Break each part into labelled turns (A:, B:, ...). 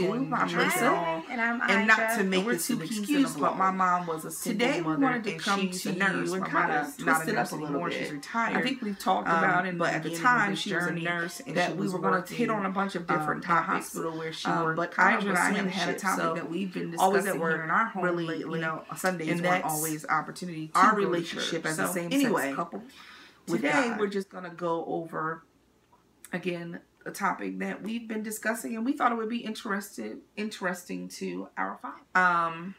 A: too. I'm
B: Lisa,
A: and I'm
B: and
A: Idra.
B: not to make this an excuse, but my mom was a single
A: Today
B: mother,
A: we wanted to
B: and
A: come
B: she's
A: to
B: a nurse.
A: you and
B: My
A: kind
B: mother's
A: of
B: not
A: twist
B: a
A: it
B: nurse
A: up a little
B: anymore.
A: bit.
B: She's retired.
A: I think we've talked about in
B: but
A: the
B: at the
A: beginning
B: time
A: of
B: she was a
A: journey
B: nurse, and
A: that
B: she
A: we
B: was
A: were going to
B: working,
A: hit on a bunch of different topics.
B: hospital where she worked.
A: But
B: kind
A: Idra
B: of
A: and I have
B: swing
A: had a
B: shift.
A: topic
B: So
A: that we've been
B: always
A: discussing
B: at work
A: here in our home
B: really
A: lately.
B: You know, Sundays
A: And
B: weren't
A: that's
B: always opportunity to
A: our
B: go to
A: relationship
B: church.
A: as a
B: So
A: same-sex
B: couple.
A: Today we're just going to go over, again, a topic that we've been discussing, and we thought it would be interesting to our father.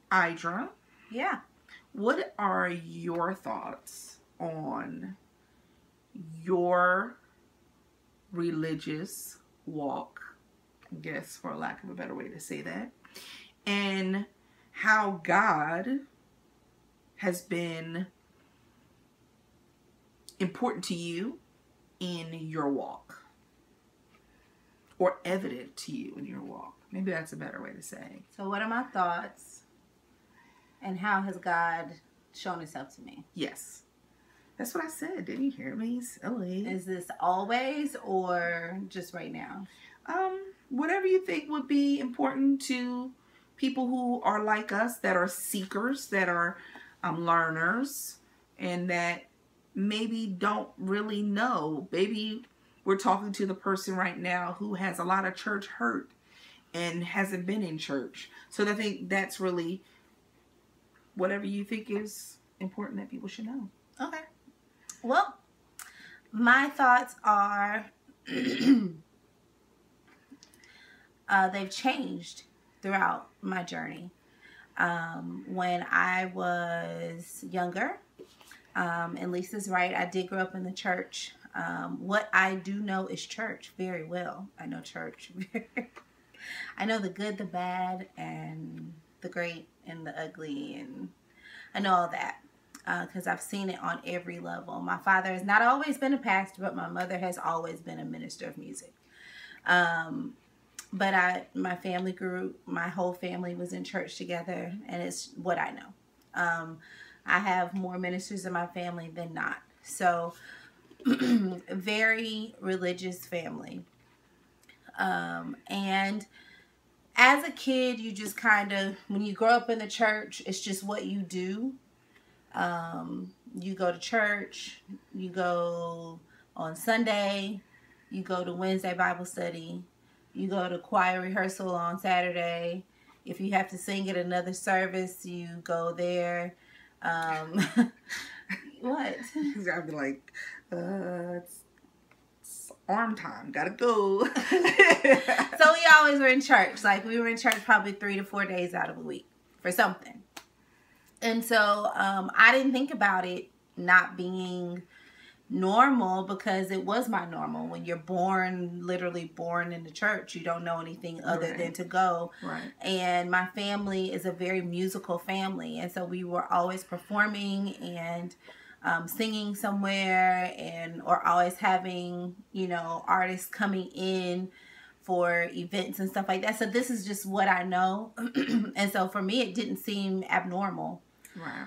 A: Idra.
B: Yeah.
A: What are your thoughts on your religious walk, I guess, for lack of a better way to say that, and how God has been important to you in your walk, or evident to you in your walk? Maybe that's a better way to say.
B: So what are my thoughts, and how has God shown himself to me?
A: Yes. That's what I said. Didn't you hear me? Silly.
B: Is this always or just right now?
A: Whatever you think would be important to people who are like us, that are seekers, that are learners, and that maybe don't really know. Maybe we're talking to the person right now who has a lot of church hurt and hasn't been in church. So I think that's really whatever you think is important that people should know.
B: Okay. Well, my thoughts are they've changed throughout my journey. When I was younger, and Lisa's right, I did grow up in the church. What I do know is church very well. I know church. I know the good, the bad, and the great, and the ugly, and I know all that because I've seen it on every level. My father has not always been a pastor, but my mother has always been a minister of music. But my family grew, my whole family was in church together, and it's what I know. I have more ministers in my family than not. So, very religious family. And as a kid, you just kind of, when you grow up in the church, it's just what you do. You go to church, you go on Sunday, you go to Wednesday Bible study, you go to choir rehearsal on Saturday. If you have to sing at another service, you go there. What?
A: I'd be like, it's arm time, gotta go.
B: So we always were in church. Like, we were in church probably 3 to 4 days out of a week for something. And so I didn't think about it not being normal, because it was my normal. When you're born, literally born in the church, you don't know anything other than to go.
A: Right.
B: And my family is a very musical family, and so we were always performing and singing somewhere, and or always having, you know, artists coming in for events and stuff like that. So this is just what I know. And so for me, it didn't seem abnormal.
A: Right.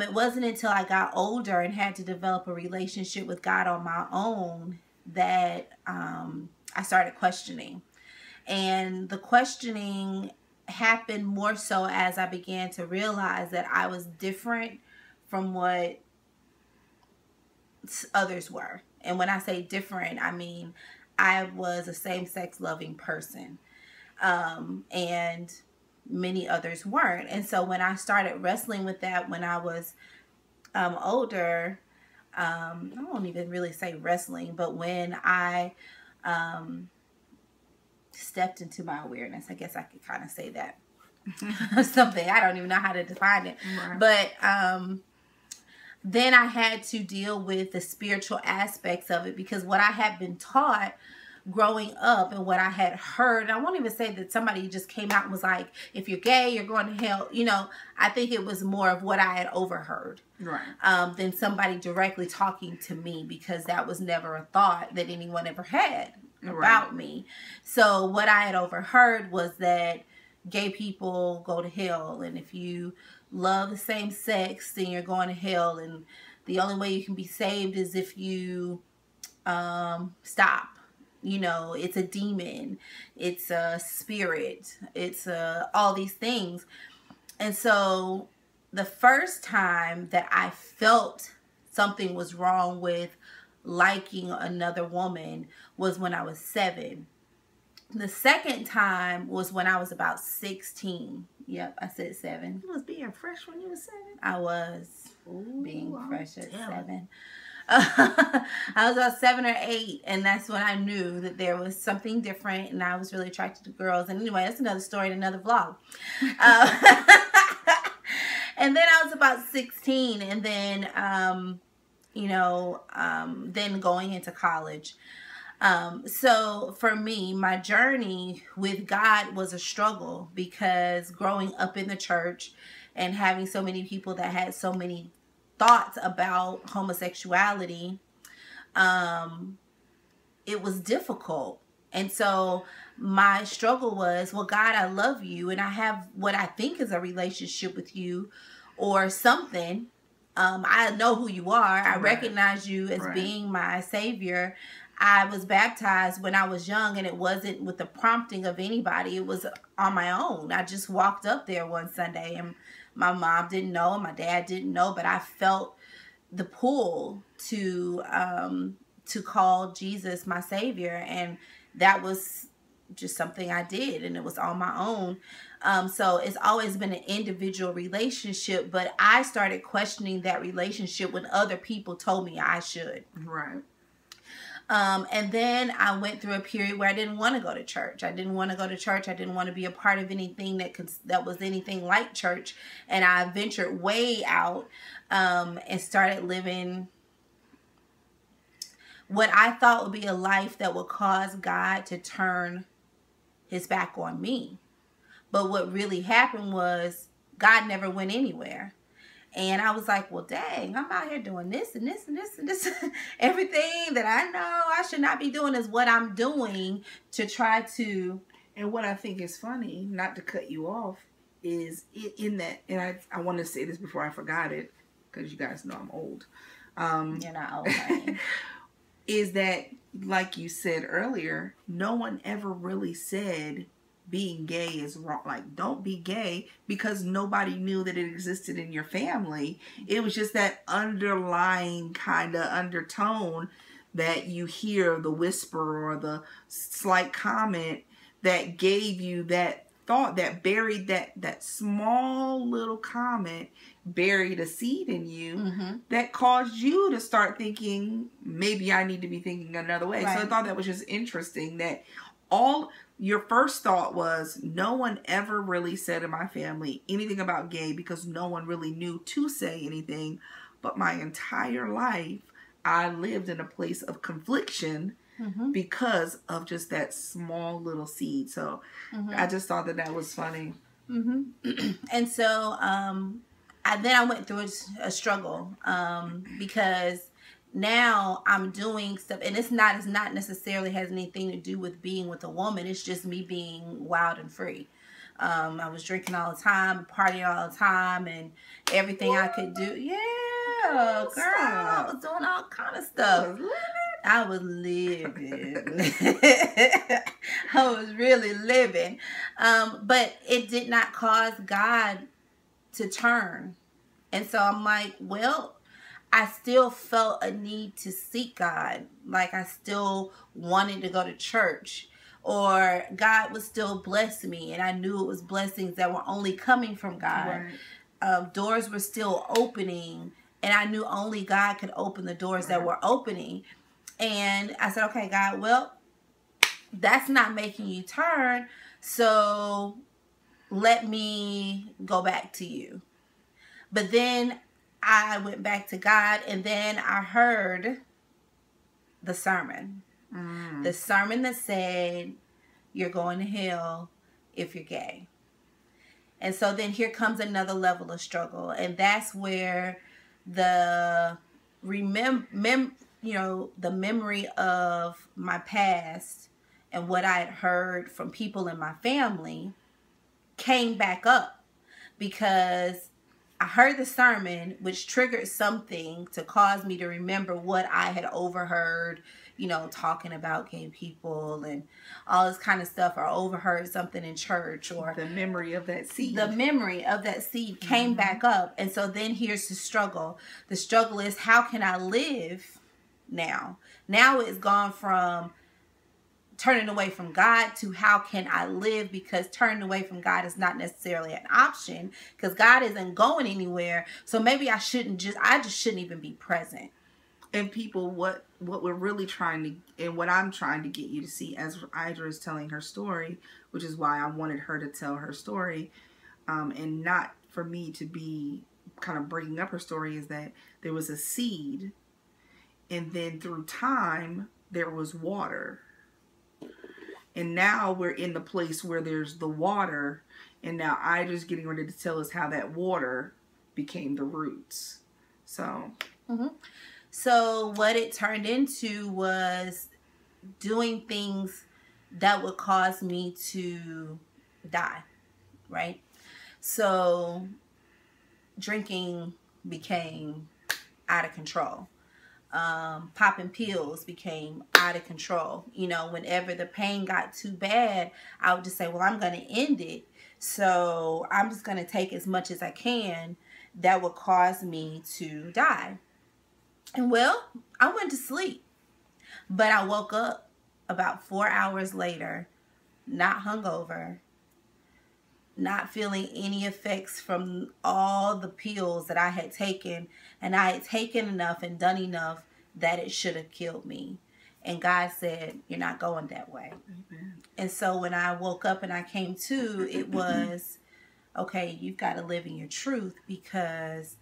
B: It wasn't until I got older and had to develop a relationship with God on my own that I started questioning. And the questioning happened more so as I began to realize that I was different from what others were. And when I say different, I mean I was a same-sex loving person. And many others weren't. And so when I started wrestling with that when I was older, I won't even really say wrestling, but when I stepped into my awareness, I guess I could kind of say that. Something, I don't even know how to define it. Right. But then I had to deal with the spiritual aspects of it, because what I had been taught growing up and what I had heard, I won't even say that somebody just came out and was like, if you're gay, you're going to hell. You know, I think it was more of what I had overheard,
A: right,
B: than somebody directly talking to me, because that was never a thought that anyone ever had about me. So what I had overheard was that gay people go to hell, and if you love the same sex, then you're going to hell, and the only way you can be saved is if you stop. you know, it's a demon, it's a spirit, it's all these things. And so the first time that I felt something was wrong with liking another woman was when I was 7. The second time was when I was about 16. Yep, I said 7.
A: You was being fresh when you were 7?
B: I was
A: Ooh,
B: being fresh at
A: damn.
B: 7. I was about 7 or 8, and that's when I knew that there was something different, and I was really attracted to girls. And anyway, that's another story in another vlog. And then I was about 16, and then, then going into college. So for me, my journey with God was a struggle, because growing up in the church and having so many people that had so many thoughts about homosexuality, it was difficult. And so my struggle was, well, God, I love you, and I have what I think is a relationship with you or something. I know who you are. I recognize you as being my savior. I was baptized when I was young, and it wasn't with the prompting of anybody. It was on my own. I just walked up there one Sunday, and my mom didn't know, and my dad didn't know, but I felt the pull to call Jesus my savior, and that was just something I did, and it was on my own. So it's always been an individual relationship, but I started questioning that relationship when other people told me I should.
A: Right.
B: And then I went through a period where I didn't want to go to church. I didn't want to go to church. I didn't want to be a part of anything that was anything like church. And I ventured way out and started living what I thought would be a life that would cause God to turn his back on me. But what really happened was God never went anywhere. And I was like, well, dang, I'm out here doing this and this and this and this. Everything that I know I should not be doing is what I'm doing to try to.
A: And what I think is funny, not to cut you off, is in that, and I want to say this before I forgot it, because you guys know I'm old.
B: You're not old, honey.
A: Is that, like you said earlier, no one ever really said being gay is wrong. Like, don't be gay, because nobody knew that it existed in your family. It was just that underlying kind of undertone that you hear, the whisper or the slight comment that gave you that thought, that buried that small little comment buried a seed in you that caused you to start thinking, maybe I need to be thinking another way.
B: Right.
A: So I thought that was just interesting that your first thought was, no one ever really said in my family anything about gay, because no one really knew to say anything. But my entire life, I lived in a place of confliction because of just that small little seed. So I just thought that was funny.
B: And so then I went through a struggle because now I'm doing stuff, and it's not necessarily has anything to do with being with a woman. It's just me being wild and free. I was drinking all the time, partying all the time, and everything I could do. Yeah, girl, I was doing all kind of stuff. I was living. I was really living. But it did not cause God to turn. And so I'm like, well, I still felt a need to seek God. Like, I still wanted to go to church, or God would still bless me, and I knew it was blessings that were only coming from God. Right. Doors were still opening, and I knew only God could open the doors that were opening. And I said, okay, God, well, that's not making you turn, so let me go back to you. But then I went back to God, and then I heard the sermon. The sermon that said, you're going to hell if you're gay. And so then here comes another level of struggle. And that's where the the memory of my past and what I had heard from people in my family came back up, because I heard the sermon, which triggered something to cause me to remember what I had overheard, you know, talking about gay people and all this kind of stuff, or overheard something in church, or
A: the memory of that seed.
B: The memory of that seed came back up. And so then here's the struggle. The struggle is, how can I live now? Now it's gone from turning away from God to how can I live, because turning away from God is not necessarily an option, because God isn't going anywhere. So maybe I just shouldn't even be present.
A: And people, what we're really trying to, and what I'm trying to get you to see as Idra is telling her story, which is why I wanted her to tell her story, and not for me to be kind of bringing up her story, is that there was a seed, and then through time there was water. And now we're in the place where there's the water, and now Idra's getting ready to tell us how that water became the roots. So,
B: So what it turned into was doing things that would cause me to die, right? So drinking became out of control. Popping pills became out of control. You know, whenever the pain got too bad, I would just say, well, I'm going to end it. So I'm just going to take as much as I can that would cause me to die. And well, I went to sleep, but I woke up about 4 hours later, not hungover, not feeling any effects from all the pills that I had taken, and I had taken enough and done enough that it should have killed me. And God said, you're not going that way.
A: Amen.
B: And so when I woke up and I came to, it was, okay, you've got to live in your truth, because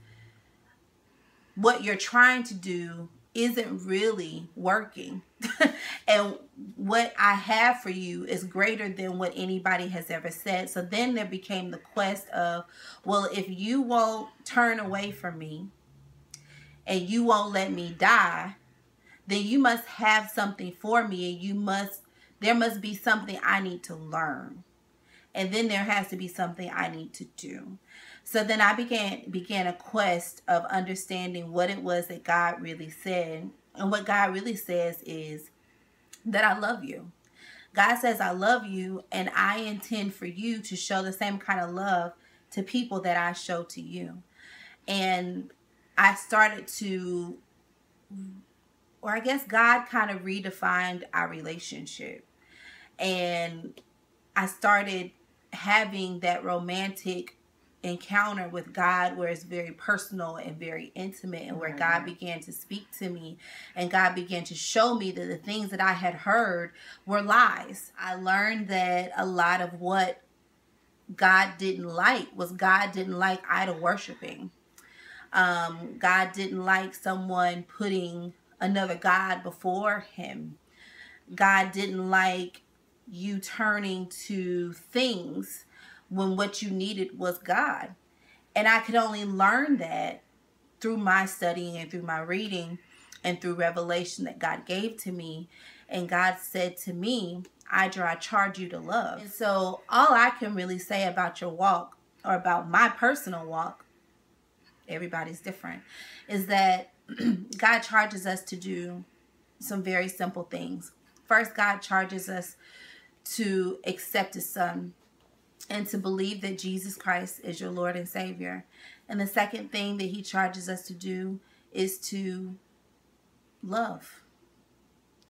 B: what you're trying to do isn't really working. And what I have for you is greater than what anybody has ever said. So then there became the quest of, well, if you won't turn away from me and you won't let me die, then you must have something for me, and there must be something I need to learn. And then there has to be something I need to do. So then I began a quest of understanding what it was that God really said. And what God really says is that I love you. God says, I love you, and I intend for you to show the same kind of love to people that I show to you. And I started to, or I guess God kind of redefined our relationship. And I started having that romantic encounter with God where it's very personal and very intimate, and where God began to speak to me, and God began to show me that the things that I had heard were lies. I learned that a lot of what God didn't like was, God didn't like idol worshiping. God didn't like someone putting another God before him. God didn't like you turning to things when what you needed was God. And I could only learn that through my studying and through my reading and through revelation that God gave to me. And God said to me, Idra, I charge you to love. And so all I can really say about your walk, or about my personal walk, everybody's different, is that God charges us to do some very simple things. First, God charges us to accept his son and to believe that Jesus Christ is your Lord and Savior. And the second thing that he charges us to do is to love.